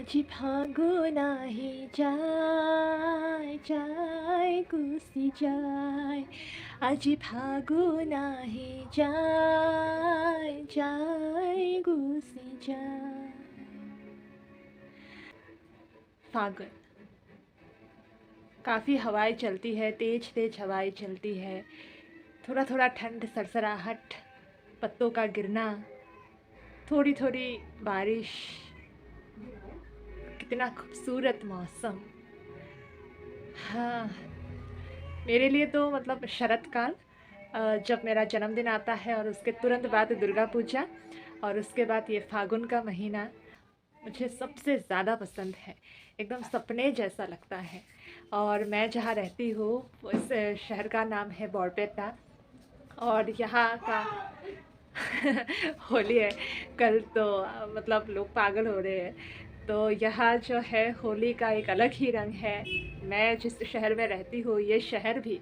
আজি ফাগুন আহি যায় যায় গুচি যায়। আজি ফাগুন আহি যায় যায় গুচি যায়। फागुन काफ़ी हवाएं चलती है, तेज तेज हवाएं चलती है। थोड़ा थोड़ा ठंड, सरसराहट, पत्तों का गिरना, थोड़ी थोड़ी बारिश। कितना खूबसूरत मौसम। हाँ, मेरे लिए तो मतलब शरत काल, जब मेरा जन्मदिन आता है और उसके तुरंत बाद दुर्गा पूजा और उसके बाद ये फागुन का महीना मुझे सबसे ज़्यादा पसंद है। एकदम सपने जैसा लगता है। और मैं जहाँ रहती हूँ उस शहर का नाम है बॉरपेटा। और यहाँ का होली है कल, तो मतलब लोग पागल हो रहे हैं। तो यहाँ जो है होली का एक अलग ही रंग है। मैं जिस शहर में रहती हूँ, ये शहर भी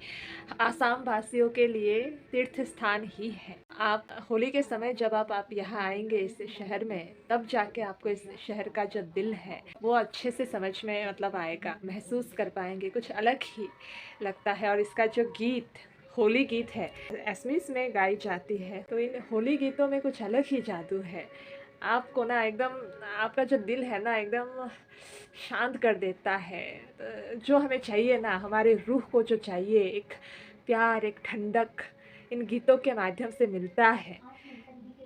आसाम वासियों के लिए तीर्थ स्थान ही है। आप होली के समय जब आप यहाँ आएंगे इस शहर में, तब जाके आपको इस शहर का जो दिल है वो अच्छे से समझ में मतलब आएगा, महसूस कर पाएंगे। कुछ अलग ही लगता है। और इसका जो गीत, होली गीत है, असमीज में गाई जाती है, तो इन होली गीतों में कुछ अलग ही जादू है। आपको ना एकदम, आपका जो दिल है ना एकदम शांत कर देता है। जो हमें चाहिए ना, हमारे रूह को जो चाहिए, एक प्यार, एक ठंडक इन गीतों के माध्यम से मिलता है।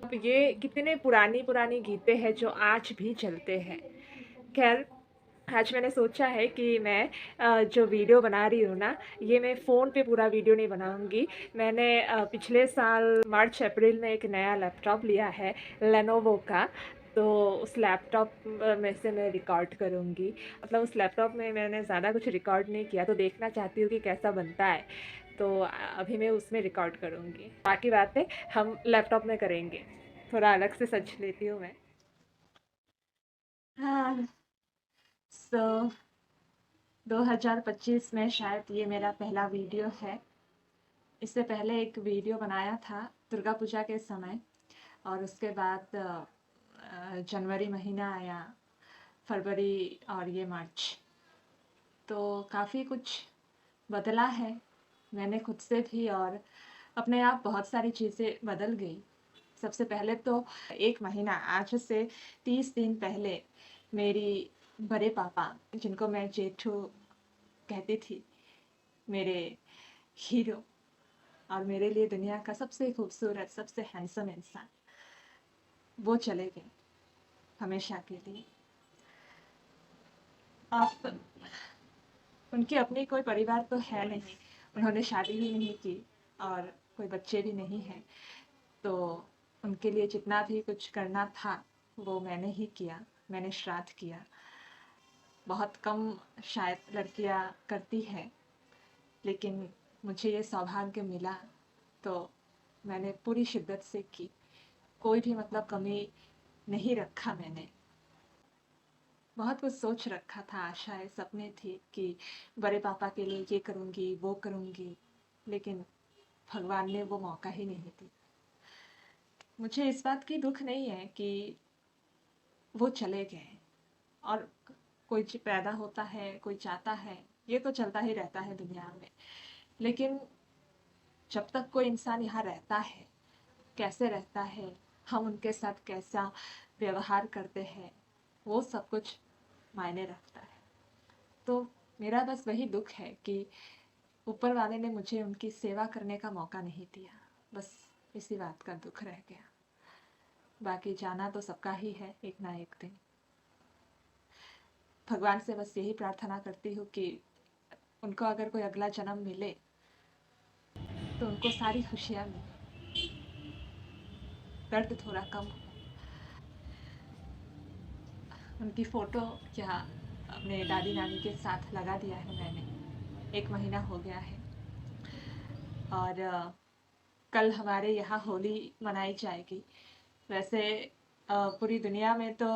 अब ये कितने पुरानी पुरानी गीतें हैं जो आज भी चलते हैं। खैर, आज मैंने सोचा है कि मैं जो वीडियो बना रही हूँ ना, ये मैं फ़ोन पे पूरा वीडियो नहीं बनाऊँगी। मैंने पिछले साल मार्च अप्रैल में एक नया लैपटॉप लिया है लेनोवो का। तो उस लैपटॉप में से मैं रिकॉर्ड करूँगी। मतलब उस लैपटॉप में मैंने ज़्यादा कुछ रिकॉर्ड नहीं किया, तो देखना चाहती हूँ कि कैसा बनता है। तो अभी मैं उसमें रिकॉर्ड करूँगी। बाकी बातें हम लैपटॉप में करेंगे। थोड़ा अलग से सज लेती हूँ मैं। हाँ, सो 2025 में शायद ये मेरा पहला वीडियो है। इससे पहले एक वीडियो बनाया था दुर्गा पूजा के समय, और उसके बाद जनवरी महीना आया, फरवरी और ये मार्च। तो काफ़ी कुछ बदला है। मैंने खुद से भी और अपने आप बहुत सारी चीज़ें बदल गई। सबसे पहले तो एक महीना, आज से 30 दिन पहले, मेरी बड़े पापा, जिनको मैं जेठू कहती थी, मेरे हीरो और मेरे लिए दुनिया का सबसे खूबसूरत, सबसे हैंडसम इंसान, वो चले गए हमेशा के लिए। आप, उनकी अपनी कोई परिवार तो है नहीं, उन्होंने शादी भी नहीं की और कोई बच्चे भी नहीं हैं। तो उनके लिए जितना भी कुछ करना था वो मैंने ही किया। मैंने श्राद्ध किया। बहुत कम शायद लड़कियां करती हैं, लेकिन मुझे ये सौभाग्य मिला, तो मैंने पूरी शिद्दत से की। कोई भी मतलब कमी नहीं रखा मैंने। बहुत कुछ सोच रखा था, आशाएं, सपने थे कि बड़े पापा के लिए ये करूँगी, वो करूँगी, लेकिन भगवान ने वो मौका ही नहीं दी। मुझे इस बात की दुख नहीं है कि वो चले गए। और कोई पैदा होता है, कोई जाता है, ये तो चलता ही रहता है दुनिया में। लेकिन जब तक कोई इंसान यहाँ रहता है, कैसे रहता है, हम उनके साथ कैसा व्यवहार करते हैं, वो सब कुछ मायने रखता है। तो मेरा बस वही दुख है कि ऊपर वाले ने मुझे उनकी सेवा करने का मौका नहीं दिया। बस इसी बात का दुख रह गया। बाकी जाना तो सबका ही है एक ना एक दिन। भगवान से बस यही प्रार्थना करती हूँ कि उनको अगर कोई अगला जन्म मिले तो उनको सारी खुशियाँ मिले, दर्द थोड़ा कम हो। उनकी फ़ोटो यहाँ अपने दादी नानी के साथ लगा दिया है मैंने। 1 महीना हो गया है। और कल हमारे यहाँ होली मनाई जाएगी। वैसे पूरी दुनिया में तो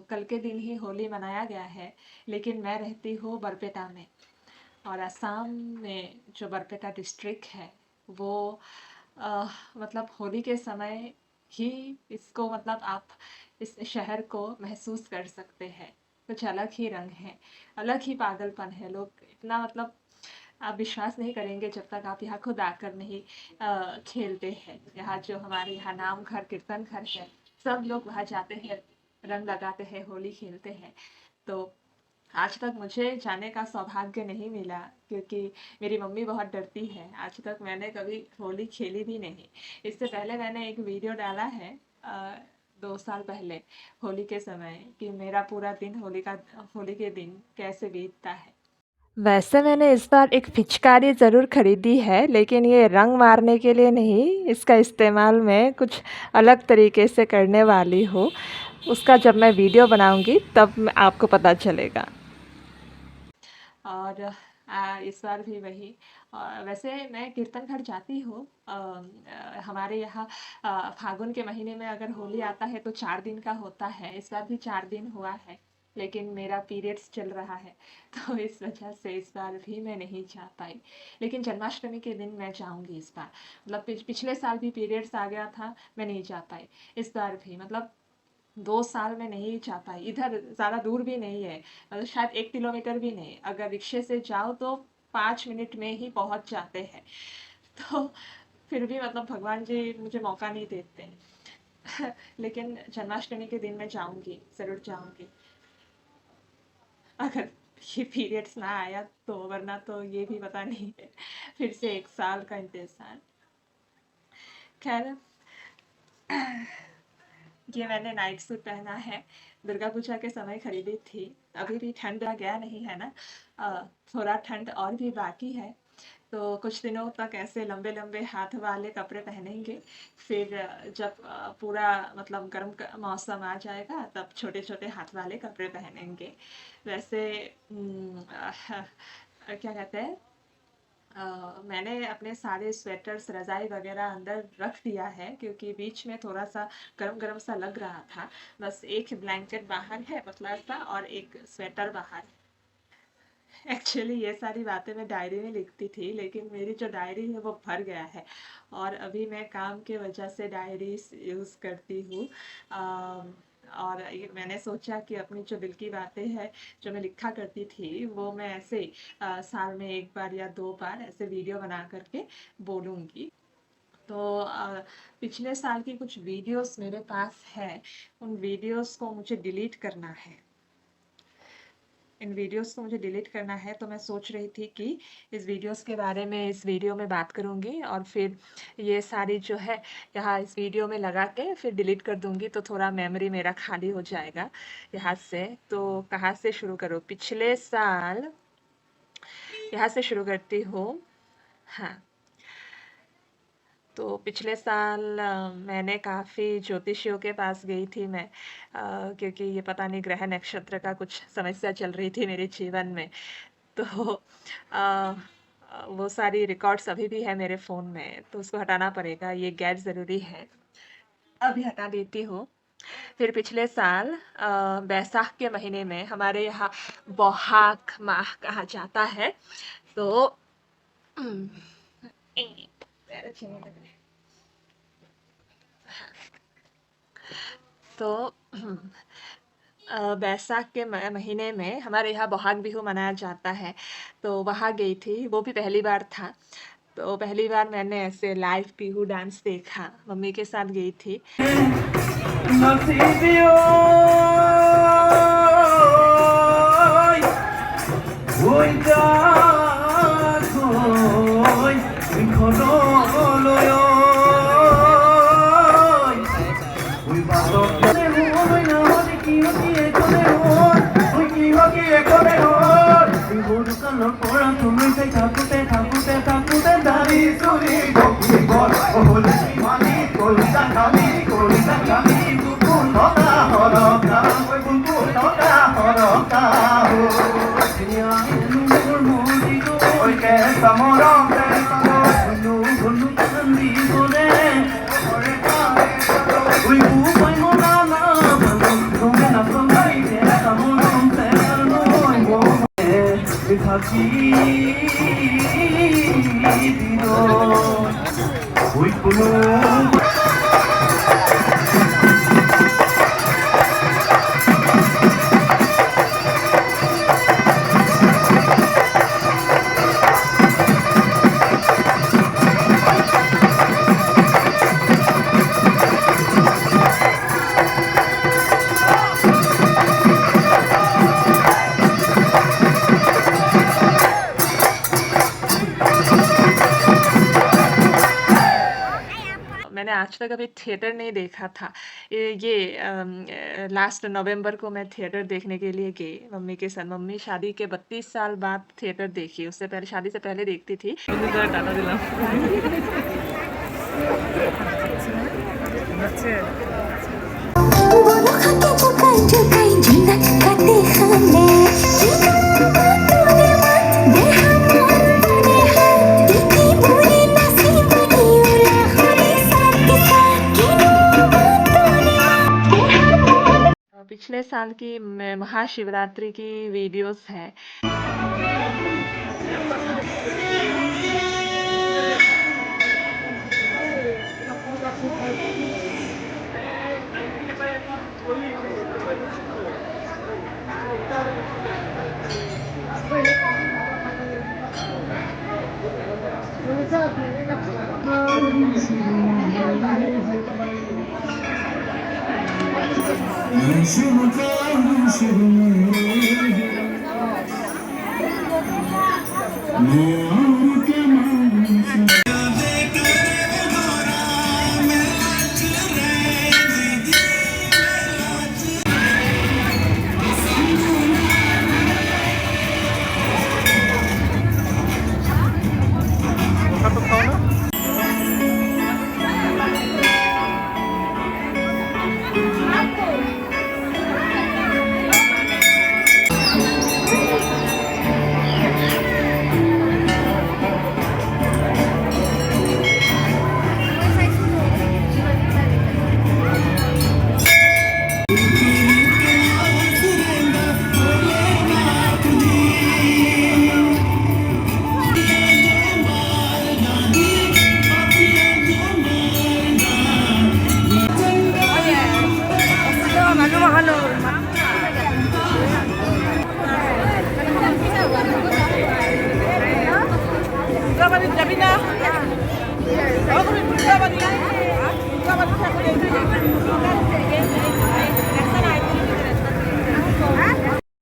कल के दिन ही होली मनाया गया है, लेकिन मैं रहती हूँ बरपेटा में। और असम में जो बरपेटा डिस्ट्रिक्ट है, वो मतलब होली के समय ही इसको, मतलब आप इस शहर को महसूस कर सकते हैं। कुछ अलग ही रंग है, अलग ही पागलपन है। लोग इतना मतलब आप विश्वास नहीं करेंगे जब तक आप यहाँ खुद आकर नहीं खेलते हैं। यहाँ जो हमारे यहाँ नाम घर कीर्तन घर है, सब लोग वहाँ जाते हैं, रंग लगाते हैं, होली खेलते हैं। तो आज तक मुझे जाने का सौभाग्य नहीं मिला क्योंकि मेरी मम्मी बहुत डरती है। आज तक मैंने कभी होली खेली भी नहीं। इससे पहले मैंने एक वीडियो डाला है 2 साल पहले होली के समय कि मेरा पूरा दिन होली के दिन कैसे बीतता है। वैसे मैंने इस बार एक पिचकारी ज़रूर ख़रीदी है, लेकिन ये रंग मारने के लिए नहीं, इसका इस्तेमाल मैं कुछ अलग तरीके से करने वाली हूँ। उसका जब मैं वीडियो बनाऊंगी तब आपको पता चलेगा। और इस बार भी वही। वैसे मैं कीर्तन घर जाती हूँ। हमारे यहाँ फागुन के महीने में अगर होली आता है तो 4 दिन का होता है। इस बार भी 4 दिन हुआ है, लेकिन मेरा पीरियड्स चल रहा है तो इस वजह से इस बार भी मैं नहीं जा पाई। लेकिन जन्माष्टमी के दिन मैं जाऊंगी इस बार। मतलब पिछले साल भी पीरियड्स आ गया था, मैं नहीं जा पाई। इस बार भी मतलब 2 साल में नहीं जा पाई। इधर ज़्यादा दूर भी नहीं है, मतलब शायद 1 किलोमीटर भी नहीं। अगर रिक्शे से जाओ तो 5 मिनट में ही पहुंच जाते हैं। तो फिर भी मतलब भगवान जी मुझे मौका नहीं देते। लेकिन जन्माष्टमी के दिन मैं जाऊंगी, ज़रूर जाऊंगी। अगर ये पीरियड्स ना आया तो, वरना तो ये भी पता नहीं है। फिर से 1 साल का इंतज़ार। खैर, ये मैंने नाइट सूट पहना है, दुर्गा पूजा के समय खरीदी थी। अभी भी ठंड गया नहीं है ना, थोड़ा ठंड और भी बाकी है। तो कुछ दिनों तक ऐसे लंबे लंबे हाथ वाले कपड़े पहनेंगे। फिर जब पूरा मतलब गर्म मौसम आ जाएगा तब छोटे छोटे हाथ वाले कपड़े पहनेंगे। वैसे क्या कहते हैं, मैंने अपने सारे स्वेटर्स रज़ाई वगैरह अंदर रख दिया है क्योंकि बीच में थोड़ा सा गरम गरम सा लग रहा था। बस एक ब्लैंकेट बाहर है पतला सा और एक स्वेटर बाहर। एक्चुअली ये सारी बातें मैं डायरी में लिखती थी, लेकिन मेरी जो डायरी है वो भर गया है और अभी मैं काम के वजह से डायरी यूज़ करती हूँ। और मैंने सोचा कि अपनी जो दिल की बातें हैं जो मैं लिखा करती थी वो मैं ऐसे साल में 1 बार या 2 बार ऐसे वीडियो बना करके बोलूँगी। तो पिछले साल की कुछ वीडियोस मेरे पास है, उन वीडियोस को मुझे डिलीट करना है। इन वीडियोस को मुझे डिलीट करना है, तो मैं सोच रही थी कि इस वीडियोस के बारे में इस वीडियो में बात करूँगी और फिर ये सारी जो है यहाँ इस वीडियो में लगा के फिर डिलीट कर दूँगी, तो थोड़ा मेमोरी मेरा खाली हो जाएगा यहाँ से। तो कहाँ से शुरू करूँ? पिछले साल यहाँ से शुरू करती हूँ। हाँ, तो पिछले साल मैंने काफ़ी ज्योतिषियों के पास गई थी मैं, क्योंकि ये पता नहीं ग्रह नक्षत्र का कुछ समस्या चल रही थी मेरे जीवन में। तो वो सारी रिकॉर्ड्स अभी भी है मेरे फ़ोन में, तो उसको हटाना पड़ेगा, ये गैर ज़रूरी है। अभी हटा देती हूँ। फिर पिछले साल बैसाख के महीने में, हमारे यहाँ बौहाग माह कहा जाता है, तो तो बैसाख के महीने में हमारे यहाँ बौहाग बिहू मनाया जाता है, तो वहाँ गई थी। वो भी पहली बार था, तो पहली बार मैंने ऐसे लाइव बिहू डांस देखा, मम्मी के साथ गई थी। आज तक अभी थिएटर नहीं देखा था। लास्ट नवंबर को मैं थिएटर देखने के लिए गई मम्मी के साथ। मम्मी शादी के 32 साल बाद थिएटर देखी, उससे पहले शादी से पहले देखती थी। टाटा दिला पिछले साल की महाशिवरात्रि की वीडियोस है।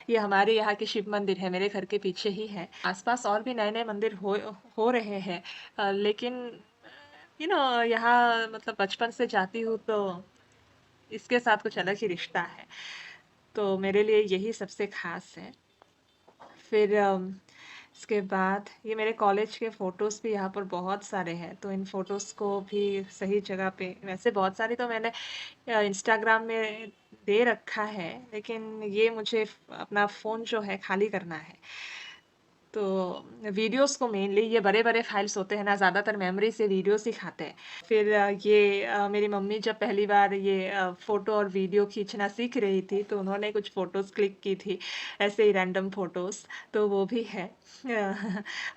ये हमारे यहाँ के शिव मंदिर है, मेरे घर के पीछे ही है। आसपास और भी नए-नए मंदिर हो रहे हैं, लेकिन यहाँ मतलब बचपन से जाती हूँ तो इसके साथ कुछ अलग ही रिश्ता है। तो मेरे लिए यही सबसे ख़ास है। फिर इसके बाद ये मेरे कॉलेज के फ़ोटोज़ भी यहाँ पर बहुत सारे हैं, तो इन फ़ोटोज़ को भी सही जगह पे, वैसे बहुत सारी तो मैंने इंस्टाग्राम में दे रखा है, लेकिन ये मुझे अपना फ़ोन जो है खाली करना है। तो वीडियोज़ को मेनली, ये बड़े-बड़े फाइल्स होते हैं ना, ज़्यादातर मेमोरी से वीडियोज़ ही खाते हैं। फिर मेरी मम्मी जब पहली बार ये फ़ोटो और वीडियो खींचना सीख रही थी, तो उन्होंने कुछ फ़ोटोज़ क्लिक की थी, ऐसे ही रैंडम फ़ोटोज़, तो वो भी है।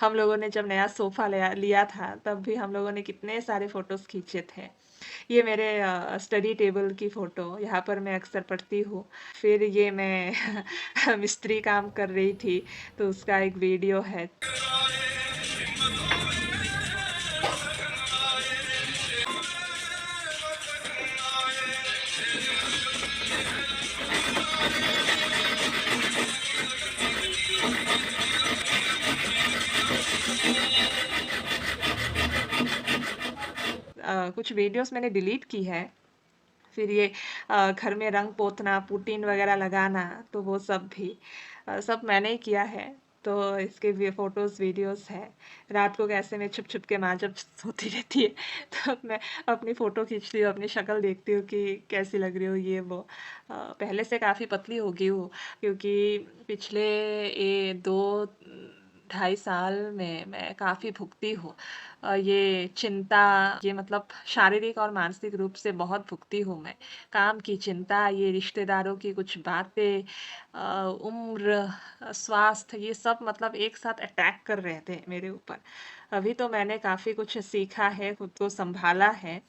हम लोगों ने जब नया सोफ़ा लिया था, तब भी हम लोगों ने कितने सारे फ़ोटोज़ खींचे थे। ये मेरे स्टडी टेबल की फ़ोटो, यहाँ पर मैं अक्सर पढ़ती हूँ। फिर ये मैं मिस्त्री काम कर रही थी, तो उसका एक वीडियो है। कुछ वीडियोस मैंने डिलीट की है। फिर ये घर में रंग पोतना, पुटीन वगैरह लगाना, तो वो सब भी सब मैंने ही किया है। तो इसके भी फ़ोटोज़, वीडियोस हैं। रात को कैसे मैं छुप-छुप के माँ जब सोती रहती है, तब मैं अपनी फ़ोटो खींचती हूँ, अपनी शक्ल देखती हूँ कि कैसी लग रही हूँ, ये वो। पहले से काफ़ी पतली हो गई हूँ, क्योंकि पिछले 2 ढाई साल में मैं काफ़ी भुगती हूँ। ये चिंता, ये मतलब शारीरिक और मानसिक रूप से बहुत भुगती हूँ मैं। काम की चिंता, ये रिश्तेदारों की कुछ बातें, उम्र, स्वास्थ्य, ये सब मतलब एक साथ अटैक कर रहे थे मेरे ऊपर। अभी तो मैंने काफ़ी कुछ सीखा है, खुद को सँभाला है।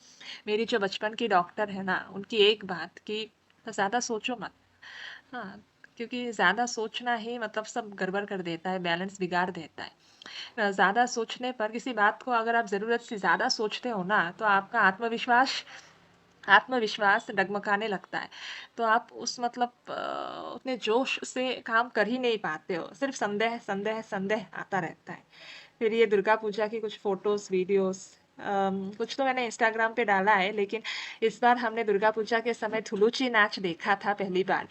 मेरी जो बचपन की डॉक्टर है ना, उनकी एक बात कि ज़्यादा सोचो मत। हाँ, क्योंकि ज़्यादा सोचना ही मतलब सब गड़बड़ कर देता है, बैलेंस बिगाड़ देता है। ज़्यादा सोचने पर, किसी बात को अगर आप ज़रूरत से ज़्यादा सोचते हो ना, तो आपका आत्मविश्वास आत्मविश्वास डगमगाने लगता है। तो आप उस मतलब उतने जोश से काम कर ही नहीं पाते हो। सिर्फ़ संदेह, संदेह, संदेह आता रहता है। फिर ये दुर्गा पूजा की कुछ फ़ोटोज़, वीडियोज़, कुछ तो मैंने इंस्टाग्राम पे डाला है, लेकिन इस बार हमने दुर्गा पूजा के समय थुलुची नाच देखा था पहली बार।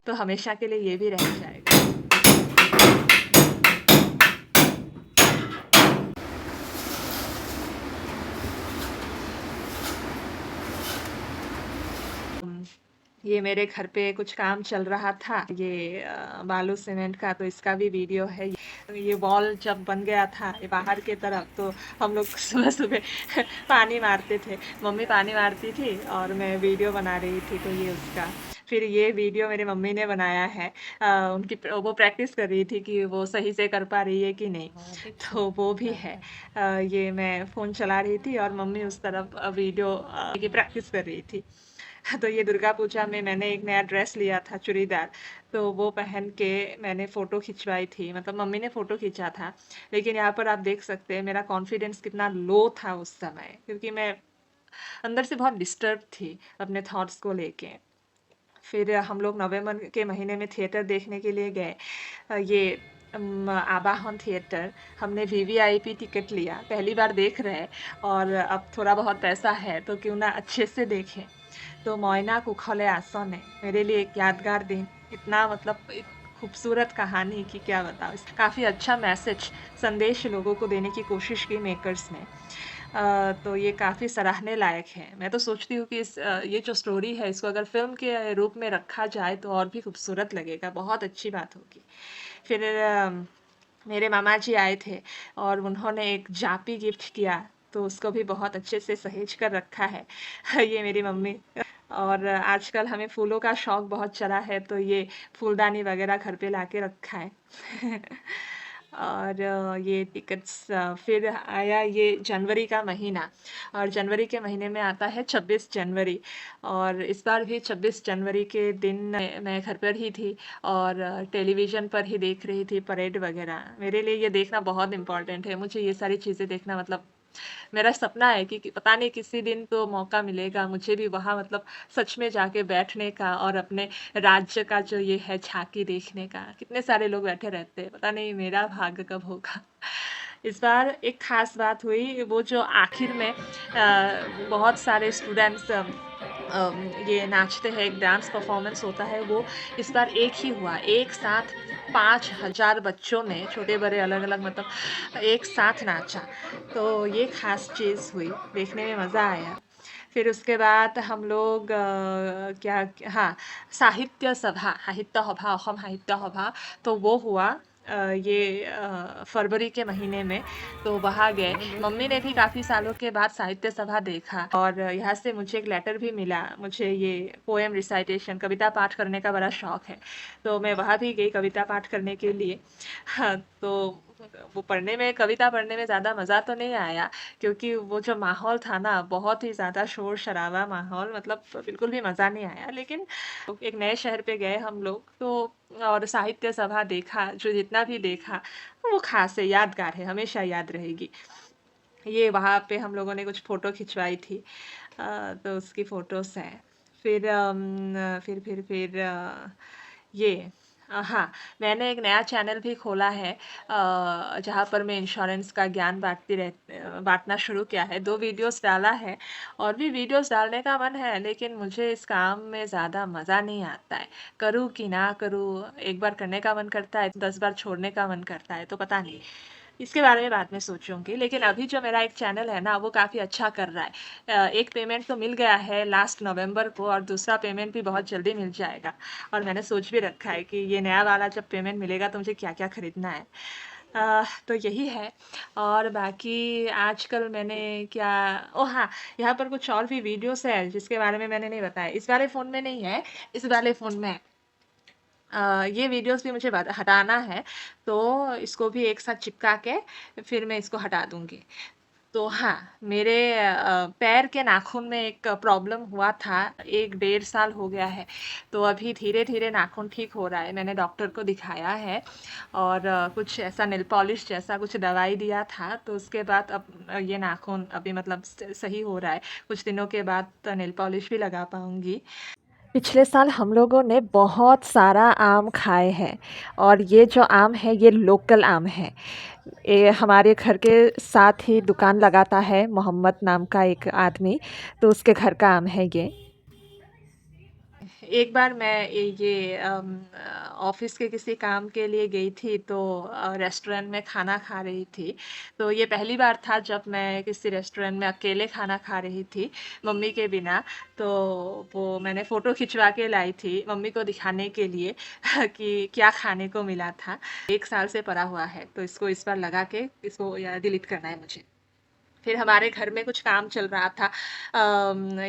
तो हमेशा के लिए ये भी रह जाएगा। ये मेरे घर पे कुछ काम चल रहा था, ये बालू सीमेंट का, तो इसका भी वीडियो है। ये वॉल जब बन गया था ये बाहर के तरफ, तो हम लोग सुबह सुबह पानी मारते थे, मम्मी पानी मारती थी और मैं वीडियो बना रही थी, तो ये उसका। फिर ये वीडियो मेरी मम्मी ने बनाया है, उनकी वो प्रैक्टिस कर रही थी कि वो सही से कर पा रही है कि नहीं, तो वो भी है। ये मैं फ़ोन चला रही थी और मम्मी उस तरफ वीडियो की प्रैक्टिस कर रही थी। तो ये दुर्गा पूजा में मैंने एक नया ड्रेस लिया था चूड़ीदार, तो वो पहन के मैंने फ़ोटो खिंचवाई थी, मतलब मम्मी ने फ़ोटो खींचा था। लेकिन यहाँ पर आप देख सकते हैं मेरा कॉन्फिडेंस कितना लो था उस समय, क्योंकि मैं अंदर से बहुत डिस्टर्ब थी अपने थॉट्स को लेके। फिर हम लोग नवंबर के महीने में थिएटर देखने के लिए गए। ये आबाहन थिएटर, हमने वीवीआईपी टिकट लिया, पहली बार देख रहे हैं और अब थोड़ा बहुत पैसा है तो क्यों ना अच्छे से देखें। तो मोयना कुखले आसने मेरे लिए एक यादगार दिन, इतना मतलब एक खूबसूरत कहानी कि क्या बताऊँ। काफ़ी अच्छा मैसेज, संदेश लोगों को देने की कोशिश की मेकर्स ने। तो ये काफ़ी सराहने लायक है। मैं तो सोचती हूँ कि ये जो स्टोरी है इसको अगर फ़िल्म के रूप में रखा जाए तो और भी खूबसूरत लगेगा, बहुत अच्छी बात होगी। फिर मेरे मामा जी आए थे और उन्होंने एक जापी गिफ्ट किया, तो उसको भी बहुत अच्छे से सहेज कर रखा है। ये मेरी मम्मी। और आजकल हमें फूलों का शौक बहुत चढ़ा है, तो ये फूलदानी वगैरह घर पे लाके रखा है। और ये टिकट्स, फिर आया ये जनवरी का महीना, और जनवरी के महीने में आता है 26 जनवरी, और इस बार भी 26 जनवरी के दिन मैं घर पर ही थी और टेलीविज़न पर ही देख रही थी परेड वगैरह। मेरे लिए ये देखना बहुत इम्पोर्टेंट है, मुझे ये सारी चीज़ें देखना मतलब मेरा सपना है कि पता नहीं किसी दिन तो मौका मिलेगा मुझे भी वहाँ, मतलब सच में जाके बैठने का और अपने राज्य का जो ये है झांकी देखने का। कितने सारे लोग बैठे रहते हैं, पता नहीं मेरा भाग्य कब होगा। इस बार एक ख़ास बात हुई, वो जो आखिर में बहुत सारे स्टूडेंट्स ये नाचते हैं, एक डांस परफॉर्मेंस होता है, वो इस बार एक ही हुआ, एक साथ 5000 बच्चों ने, छोटे-बड़े अलग-अलग, मतलब एक साथ नाचा। तो ये ख़ास चीज़ हुई, देखने में मज़ा आया। फिर उसके बाद हम लोग क्या हाँ, साहित्य सभा, साहित्य सभा, असम साहित्य सभा, तो वो हुआ ये फरवरी के महीने में, तो वहाँ गए। मम्मी ने भी काफ़ी सालों के बाद साहित्य सभा देखा और यहाँ से मुझे एक लेटर भी मिला। मुझे ये पोएम रिसाइटेशन, कविता पाठ करने का बड़ा शौक है, तो मैं वहाँ भी गई कविता पाठ करने के लिए। हाँ, तो वो पढ़ने में, कविता पढ़ने में ज़्यादा मज़ा तो नहीं आया, क्योंकि वो जो माहौल था ना, बहुत ही ज़्यादा शोर-शराबा माहौल, मतलब बिल्कुल भी मज़ा नहीं आया। लेकिन एक नए शहर पे गए हम लोग, तो और साहित्य सभा देखा, जो जितना भी देखा वो ख़ास है, यादगार है, हमेशा याद रहेगी। ये वहाँ पे हम लोगों ने कुछ फ़ोटो खिंचवाई थी, तो उसकी फ़ोटोज़ हैं। फिर फिर ये हाँ, मैंने एक नया चैनल भी खोला है, जहाँ पर मैं इंश्योरेंस का ज्ञान बाँटना शुरू किया है। 2 वीडियोज़ डाला है, और भी वीडियोज़ डालने का मन है, लेकिन मुझे इस काम में ज़्यादा मज़ा नहीं आता है। करूँ कि ना करूँ, एक बार करने का मन करता है, 10 बार छोड़ने का मन करता है, तो पता नहीं। इसके बारे में बाद में सोचूँगी। लेकिन अभी जो मेरा एक चैनल है ना, वो काफ़ी अच्छा कर रहा है। एक पेमेंट तो मिल गया है लास्ट नवंबर को और दूसरा पेमेंट भी बहुत जल्दी मिल जाएगा। और मैंने सोच भी रखा है कि ये नया वाला जब पेमेंट मिलेगा तो मुझे क्या-क्या खरीदना है। तो यही है। और बाकी आजकल मैंने क्या ओह हाँ, यहाँ पर कुछ और भी वीडियोज़ है जिसके बारे में मैंने नहीं बताया। इस वाले फ़ोन में नहीं है, इस वाले फ़ोन में है। ये वीडियोज़ भी मुझे हटाना है, तो इसको भी एक साथ चिपका के फिर मैं इसको हटा दूँगी। तो हाँ, मेरे पैर के नाखून में एक प्रॉब्लम हुआ था, 1 डेढ़ साल हो गया है। तो अभी धीरे-धीरे नाखून ठीक हो रहा है। मैंने डॉक्टर को दिखाया है और कुछ ऐसा नेल पॉलिश जैसा कुछ दवाई दिया था, तो उसके बाद अब ये नाखून अभी मतलब सही हो रहा है। कुछ दिनों के बाद नेल पॉलिश भी लगा पाऊँगी। पिछले साल हम लोगों ने बहुत सारा आम खाए हैं और ये जो आम है ये लोकल आम है। ये हमारे घर के साथ ही दुकान लगाता है मोहम्मद नाम का एक आदमी, तो उसके घर का आम है ये। एक बार मैं ये ऑफ़िस के किसी काम के लिए गई थी तो रेस्टोरेंट में खाना खा रही थी। तो ये पहली बार था जब मैं किसी रेस्टोरेंट में अकेले खाना खा रही थी, मम्मी के बिना। तो वो मैंने फ़ोटो खिंचवा के लाई थी मम्मी को दिखाने के लिए कि क्या खाने को मिला था। 1 साल से पड़ा हुआ है, तो इसको इस बार लगा के इसको या डिलीट करना है मुझे। फिर हमारे घर में कुछ काम चल रहा था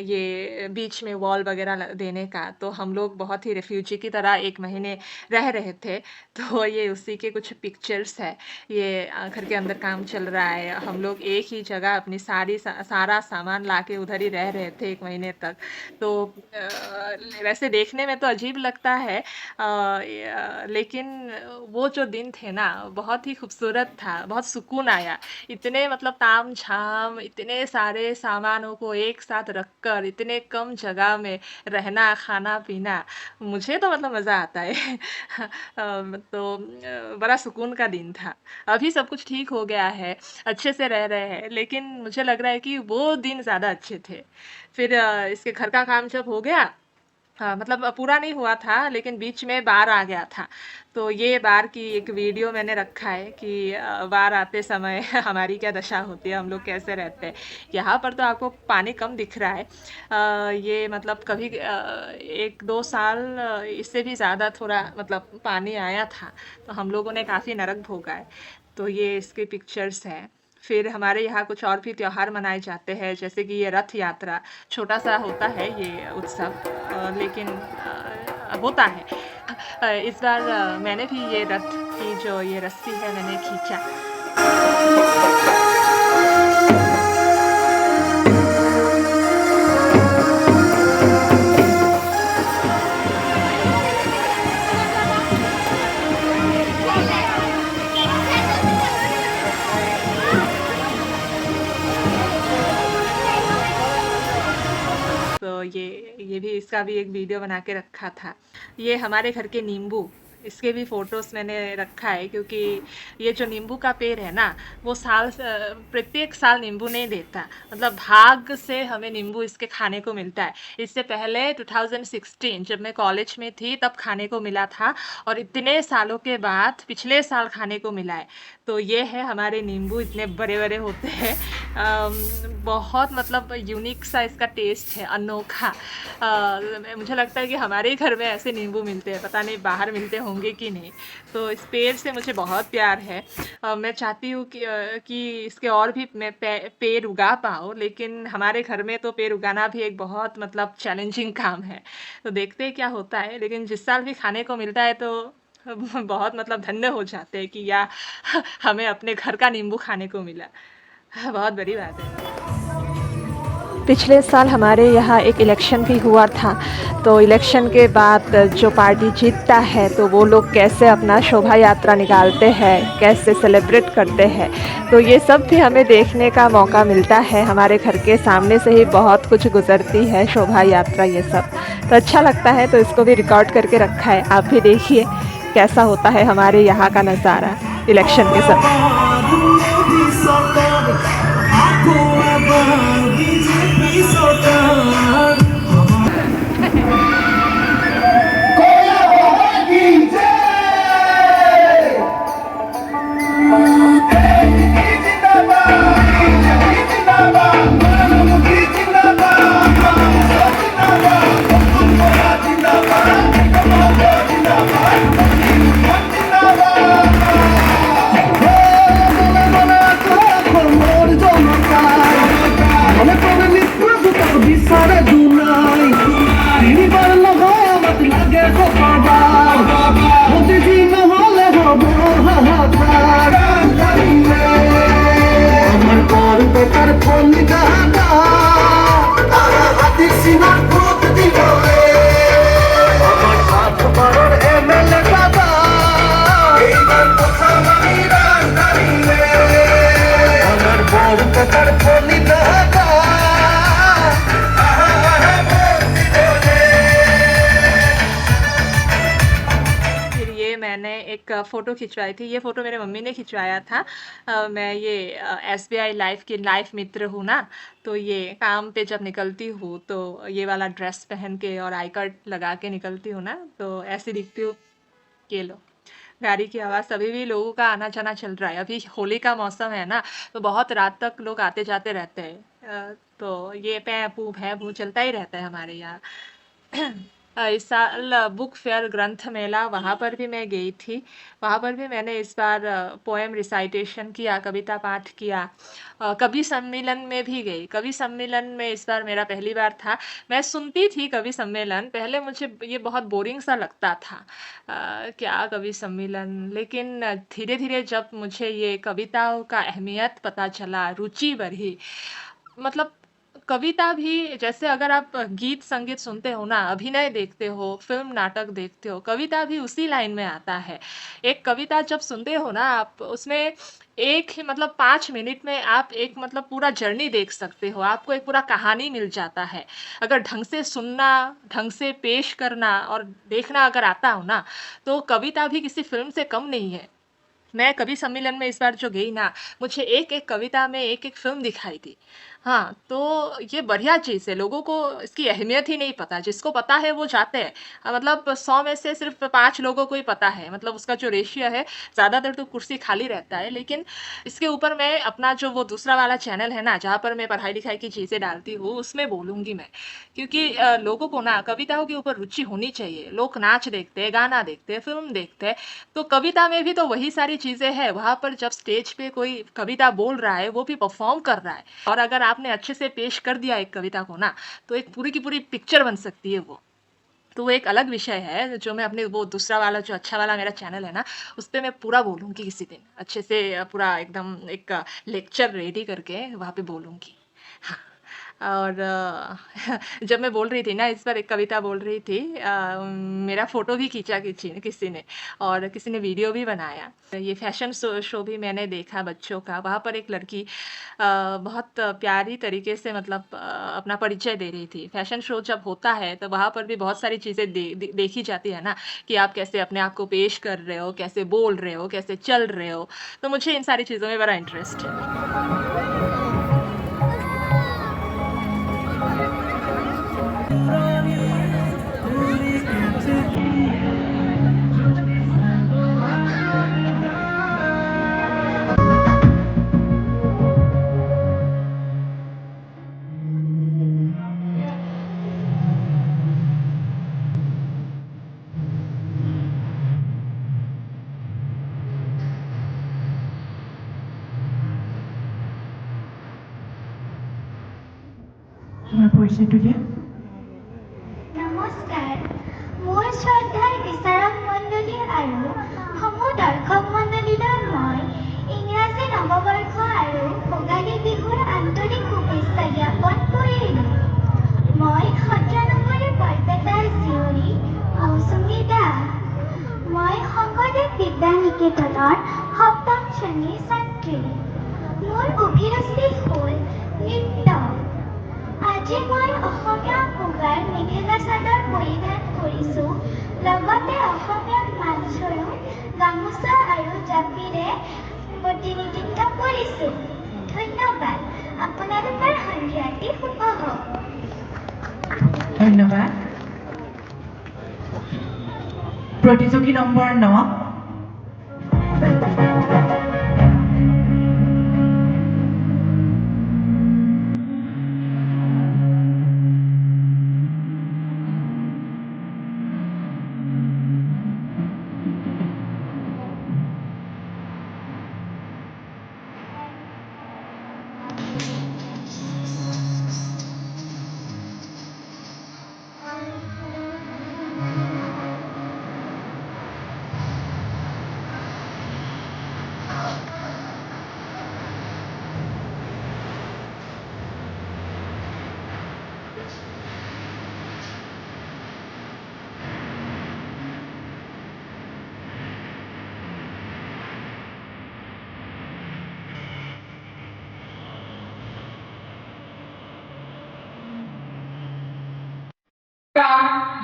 ये बीच में वॉल वगैरह देने का, तो हम लोग बहुत ही रिफ्यूजी की तरह 1 महीने रह रहे थे। तो ये उसी के कुछ पिक्चर्स है। ये घर के अंदर काम चल रहा है। हम लोग एक ही जगह अपनी सारा सामान लाके उधर ही रह रहे थे 1 महीने तक। तो वैसे देखने में तो अजीब लगता है लेकिन वो जो दिन थे ना, बहुत ही खूबसूरत था, बहुत सुकून आया। इतने मतलब ताम-झाम, इतने सारे सामानों को एक साथ रखकर, इतने कम जगह में रहना, खाना-पीना, मुझे तो मतलब मज़ा आता है। तो बड़ा सुकून का दिन था। अभी सब कुछ ठीक हो गया है, अच्छे से रह रहे हैं, लेकिन मुझे लग रहा है कि वो दिन ज़्यादा अच्छे थे। फिर इसके घर का काम जब हो गया हाँ, मतलब पूरा नहीं हुआ था लेकिन बीच में बाढ़ आ गया था। तो ये बाढ़ की एक वीडियो मैंने रखा है कि बाढ़ आते समय हमारी क्या दशा होती है, हम लोग कैसे रहते हैं। यहाँ पर तो आपको पानी कम दिख रहा है। ये मतलब कभी 1-2 साल इससे भी ज़्यादा थोड़ा मतलब पानी आया था, तो हम लोगों ने काफ़ी नरक भोगा है। तो ये इसके पिक्चर्स हैं। फिर हमारे यहाँ कुछ और भी त्योहार मनाए जाते हैं, जैसे कि ये रथ यात्रा, छोटा-सा होता है ये उत्सव लेकिन होता है। इस बार मैंने भी ये रथ की जो ये रस्सी है मैंने खींचा। तो ये भी इसका भी एक वीडियो बना के रखा था। ये हमारे घर के नींबू, इसके भी फ़ोटोज़ मैंने रखा है क्योंकि ये जो नींबू का पेड़ है ना, वो प्रत्येक साल नींबू नहीं देता। मतलब भाग्य से हमें नींबू इसके खाने को मिलता है। इससे पहले 2016 जब मैं कॉलेज में थी तब खाने को मिला था और इतने सालों के बाद पिछले साल खाने को मिला है। तो ये है हमारे नींबू इतने बड़े-बड़े होते हैं। बहुत मतलब यूनिक सा इसका टेस्ट है, अनोखा। मुझे लगता है कि हमारे ही घर में ऐसे नींबू मिलते हैं, पता नहीं बाहर मिलते होंगे कि नहीं। तो इस पेड़ से मुझे बहुत प्यार है। मैं चाहती हूँ कि इसके और भी मैं पेड़ उगा पाऊँ, लेकिन हमारे घर में तो पेड़ उगाना भी एक बहुत मतलब चैलेंजिंग काम है। तो देखते हैं क्या होता है, लेकिन जिस साल भी खाने को मिलता है तो बहुत मतलब धन्य हो जाते हैं कि या हमें अपने घर का नींबू खाने को मिला। बहुत बड़ी बात है। पिछले साल हमारे यहाँ एक इलेक्शन भी हुआ था, तो इलेक्शन के बाद जो पार्टी जीतता है तो वो लोग कैसे अपना शोभा यात्रा निकालते हैं, कैसे सेलिब्रेट करते हैं, तो ये सब भी हमें देखने का मौका मिलता है। हमारे घर के सामने से ही बहुत कुछ गुजरती है शोभा यात्रा ये सब, तो अच्छा लगता है, तो इसको भी रिकॉर्ड करके रखा है। आप भी देखिए कैसा होता है हमारे यहाँ का नज़ारा इलेक्शन के समय। फ़ोटो खिंचवाई थी। ये फ़ोटो मेरे मम्मी ने खिंचवाया था। मैं ये SBI लाइफ़ की लाइफ़ मित्र हूँ ना, तो ये काम पे जब निकलती हूँ तो ये वाला ड्रेस पहन के और आई कार्ड लगा के निकलती हूँ ना, तो ऐसी दिखती हूँ। ये लो, गाड़ी की आवाज़, अभी भी लोगों का आना-जाना चल रहा है। अभी होली का मौसम है ना, तो बहुत रात तक लोग आते-जाते रहते हैं। तो ये पें पू, भैं पू चलता ही रहता है हमारे यहाँ। इस साल बुक फेयर ग्रंथ मेला, वहाँ पर भी मैं गई थी। वहाँ पर भी मैंने इस बार पोएम रिसाइटेशन किया, कविता पाठ किया। कवि सम्मेलन में भी गई। कवि सम्मेलन में इस बार मेरा पहली बार था। मैं सुनती थी कवि सम्मेलन, पहले मुझे ये बहुत बोरिंग सा लगता था। क्या कवि सम्मेलन, लेकिन धीरे-धीरे जब मुझे ये कविताओं का अहमियत पता चला, रुचि बढ़ी। मतलब कविता भी, जैसे अगर आप गीत संगीत सुनते हो ना, अभिनय देखते हो, फिल्म नाटक देखते हो, कविता भी उसी लाइन में आता है। एक कविता जब सुनते हो ना आप, उसमें एक ही मतलब 5 मिनट में आप एक मतलब पूरा जर्नी देख सकते हो, आपको एक पूरा कहानी मिल जाता है। अगर ढंग से सुनना, ढंग से पेश करना और देखना अगर आता हो ना, तो कविता भी किसी फिल्म से कम नहीं है। मैं कवि सम्मेलन में इस बार जो गई ना, मुझे एक-एक कविता में एक-एक फ़िल्म दिखाई दी। हाँ, तो ये बढ़िया चीज़ है, लोगों को इसकी अहमियत ही नहीं पता, जिसको पता है वो जाते हैं। मतलब 100 में से सिर्फ़ 5 लोगों को ही पता है, मतलब उसका जो रेशियो है, ज़्यादातर तो कुर्सी खाली रहता है। लेकिन इसके ऊपर मैं अपना जो वो दूसरा वाला चैनल है ना, जहाँ पर मैं पढ़ाई-लिखाई की चीज़ें डालती हूँ, उसमें बोलूँगी मैं। क्योंकि लोगों को ना कविताओं के ऊपर रुचि होनी चाहिए। लोग नाच देखते हैं, गाना देखते हैं, फ़िल्म देखते हैं, तो कविता में भी तो वही सारी चीज़ें हैं। वहाँ पर जब स्टेज पे कोई कविता बोल रहा है, वो भी परफ़ॉर्म कर रहा है, और अगर आपने अच्छे से पेश कर दिया एक कविता को ना, तो एक पूरी की पूरी पिक्चर बन सकती है वो। तो वो एक अलग विषय है, जो मैं अपने वो दूसरा वाला जो अच्छा वाला मेरा चैनल है ना, उस पे मैं पूरा बोलूँगी किसी दिन। अच्छे से पूरा एकदम एक लेक्चर रेडी करके वहाँ पे बोलूँगी। हाँ। और जब मैं बोल रही थी ना, इस बार एक कविता बोल रही थी, मेरा फ़ोटो भी खींचा किसी ने, और किसी ने वीडियो भी बनाया। ये फ़ैशन शो भी मैंने देखा बच्चों का। वहाँ पर एक लड़की बहुत प्यारी तरीके से मतलब अपना परिचय दे रही थी। फ़ैशन शो जब होता है तो वहाँ पर भी बहुत सारी चीज़ें देखी जाती है ना, कि आप कैसे अपने आप को पेश कर रहे हो, कैसे बोल रहे हो, कैसे चल रहे हो। तो मुझे इन सारी चीज़ों में बड़ा इंटरेस्ट है। তোমাৰ পৰিচয়টো দিয়া। নমস্কাৰ, মোৰ শ্ৰদ্ধাৰ বিচাৰক মণ্ডলী আৰু সমূহ দৰ্শক মণ্ডলীলৈ মই ইংৰাজী নৱবৰ্ষ আৰু ভোগালী বিহুৰ আন্তৰিক শুভেচ্ছা জ্ঞাপন কৰিলোঁ। মই সত্ৰনগৰী বৰপেটাৰ জীয়ৰী মৌচুমী দাস। মই শংকৰদেৱ বিদ্যা নিকেতনৰ 7ম শ্ৰেণীৰ ছাত্ৰী। মোৰ অভিৰুচি হ'ল নৃত্য। আজি মই অসমীয়া মুগাৰ মেখেলা চাদৰ পৰিধান কৰিছোঁ, লগতে অসমীয়া মালচৰু গামোচা আৰু জাপিৰে প্ৰতিনিধিত্ব কৰিছোঁ। ধন্যবাদ। আপোনালোকৰ সন্ধিয়াটি শুভ হওক। ধন্যবাদ। প্ৰতিযোগী নম্বৰ 9।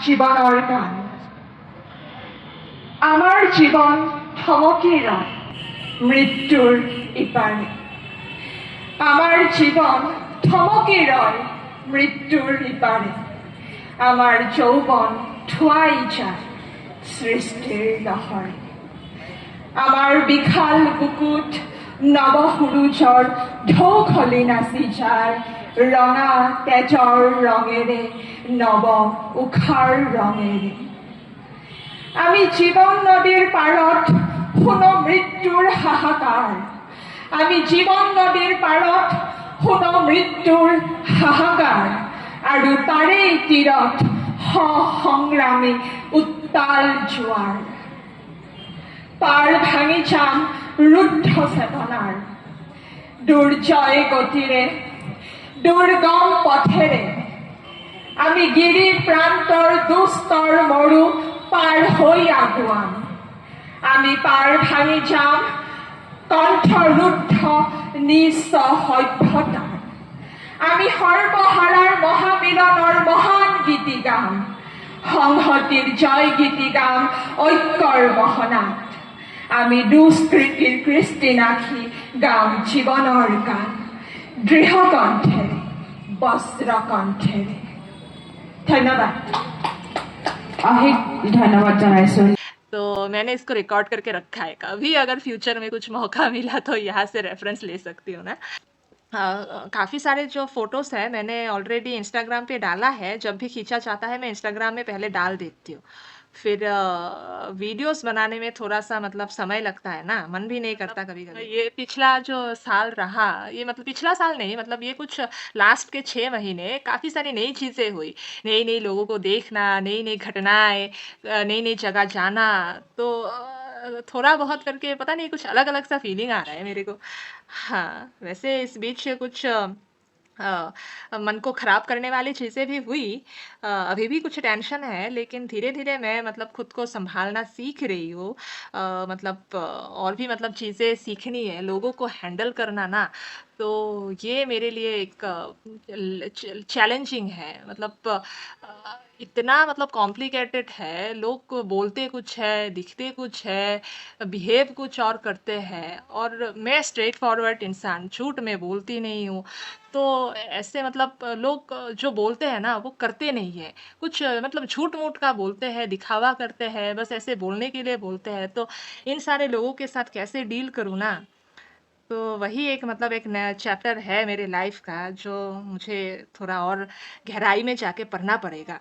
জীৱনৰ গান। আমাৰ জীৱন থমকি ৰয় মৃত্যুৰ ইপাৰে আমাৰ জীৱন থমকি ৰয় মৃত্যুৰ ইপাৰে আমাৰ যৌৱন ধুৱাই যায় সৃষ্টিৰ লহৰে আমাৰ বিশাল বুকুত নৱসুৰুজৰ ঢৌখলি নাচি যায় ৰঙা তেজৰ ৰঙেৰে নৱ উষাৰ ৰঙেৰে আমি জীৱন নদীৰ পাৰত শুনো মৃত্যুৰ হাহাকাৰ আমি জীৱন নদীৰ পাৰত শুনো মৃত্যুৰ হাহাকাৰ আৰু তাৰেই তীৰত সংগ্ৰামী উত্তাল জোৱাৰ পাৰ ভাঙি যাম ৰুদ্ধ চেতনাৰ দুৰ্জয় গতিৰে দুৰ্গম পথেৰে আমি গিৰি প্ৰান্তৰ দুস্তৰ মৰু পাৰ হৈ আগুৱাম আমি পাৰ ভাঙি যাম কণ্ঠৰুদ্ধ নিঃস্ব সভ্যতাৰ আমি সৰ্বহাৰাৰ মহামিলনৰ মহান গীতি গাম সংহতিৰ জয় গীতি গাম ঐক্যৰ মহনাত আমি দুষ্কৃতিৰ কৃষ্টি নাখি গাম জীৱনৰ গান দৃঢ় কণ্ঠেৰে বজ্ৰ কণ্ঠেৰে ধন্যবাদ অশেষ ধন্যবাদ জনাইছোঁ। तो मैंने इसको रिकॉर्ड करके रखा है कभी अगर फ्यूचर में कुछ मौका मिला तो यहाँ से रेफरेंस ले सकती हूँ ना काफ़ी सारे जो फ़ोटोज़ है मैंने ऑलरेडी इंस्टाग्राम पे डाला है जब भी खींचा चाहता है मैं इंस्टाग्राम में पहले डाल देती हूँ फिर वीडियोस बनाने में थोड़ा सा मतलब समय लगता है ना मन भी नहीं करता कभी कभी ये पिछला जो साल रहा ये मतलब पिछला साल नहीं मतलब ये कुछ लास्ट के 6 महीने काफ़ी सारी नई चीज़ें हुई नई नई लोगों को देखना नई नई घटनाएं नई नई जगह जाना तो थोड़ा बहुत करके पता नहीं कुछ अलग अलग सा फीलिंग आ रहा है मेरे को हाँ वैसे इस बीच कुछ मन को ख़राब करने वाली चीज़ें भी हुई अभी भी कुछ टेंशन है लेकिन धीरे धीरे मैं मतलब खुद को संभालना सीख रही हूँ मतलब और भी मतलब चीज़ें सीखनी है लोगों को हैंडल करना ना तो ये मेरे लिए एक चैलेंजिंग है मतलब इतना मतलब कॉम्प्लिकेटेड है लोग बोलते कुछ है दिखते कुछ है बिहेव कुछ और करते हैं और मैं स्ट्रेट फॉरवर्ड इंसान झूठ में बोलती नहीं हूँ तो ऐसे मतलब लोग जो बोलते हैं ना वो करते नहीं है कुछ मतलब झूठ मूठ का बोलते हैं दिखावा करते हैं बस ऐसे बोलने के लिए बोलते हैं तो इन सारे लोगों के साथ कैसे डील करूँ ना तो वही एक मतलब एक नया चैप्टर है मेरे लाइफ का जो मुझे थोड़ा और गहराई में जाके पढ़ना पड़ेगा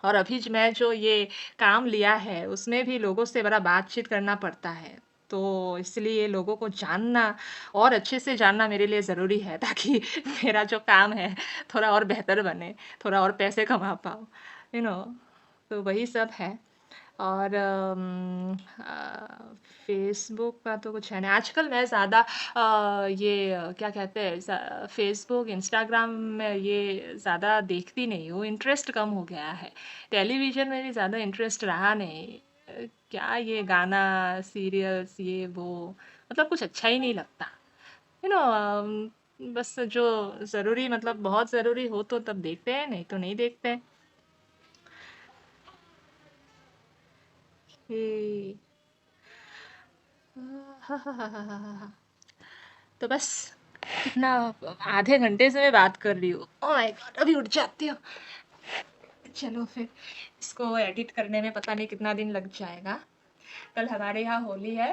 और अभी मैं जो ये काम लिया है उसमें भी लोगों से बड़ा बातचीत करना पड़ता है तो इसलिए लोगों को जानना और अच्छे से जानना मेरे लिए ज़रूरी है ताकि मेरा जो काम है थोड़ा और बेहतर बने थोड़ा और पैसे कमा पाऊँ तो वही सब है और फेसबुक का तो कुछ है नहीं आजकल मैं ज़्यादा ये क्या कहते हैं फेसबुक इंस्टाग्राम में ये ज़्यादा देखती नहीं हूँ इंटरेस्ट कम हो गया है टेलीविज़न में भी ज़्यादा इंटरेस्ट रहा नहीं क्या ये गाना सीरियल्स ये वो मतलब कुछ अच्छा ही नहीं लगता बस जो ज़रूरी मतलब बहुत ज़रूरी हो तो तब देखते हैं नहीं तो नहीं देखते तो बस कितना आधे घंटे से मैं बात कर रही हूँ ओह माय गॉड अभी उठ जाती हूँ चलो फिर इसको एडिट करने में पता नहीं कितना दिन लग जाएगा कल हमारे यहाँ होली है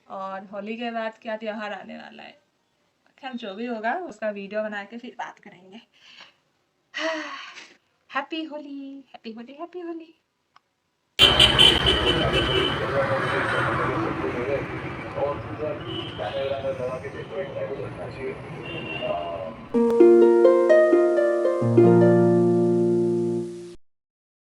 और होली के बाद क्या त्योहार आने वाला है खैर जो भी होगा उसका वीडियो बना के फिर बात करेंगे happy Holi happy Holi happy Holi और